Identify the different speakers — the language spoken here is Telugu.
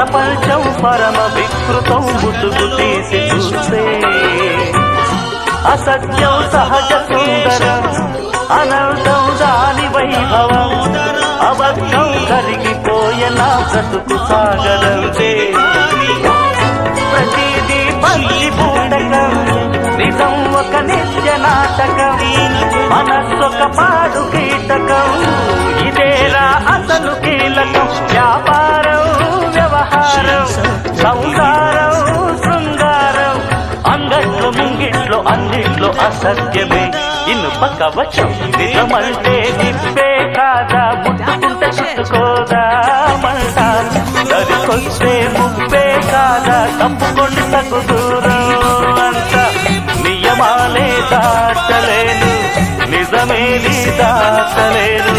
Speaker 1: ప్రపంచం పరమ వికృతం ముసుగు తీసి చూస్తే అసత్యం సహజ సుందరం అనంతం దాని వైభవం అబద్ధం కరిగిపోయేలా బ్రతుకు సాగరంతే ప్రతిదీ పంచి పూటకం నిజం ఒక నిత్య నాటకం మనస్సొక పాడు కీటకం ఇదేరా అసలు కీలకం వ్యాపారం వ్యవహారం సంసారం శృంగారం అంగట్లో ముంగిట్లో అన్నిట్లో అసత్యమే ఇనుప కవచం నిజమంటే నిప్పే కాదా ముట్టుకుంటే చుట్టుకోదా మంట సరికొస్తే ముప్పే కాదా తప్పుకొని తగు దూరం అంట నియమాలే దాటలేను నిజమేది దాటలేను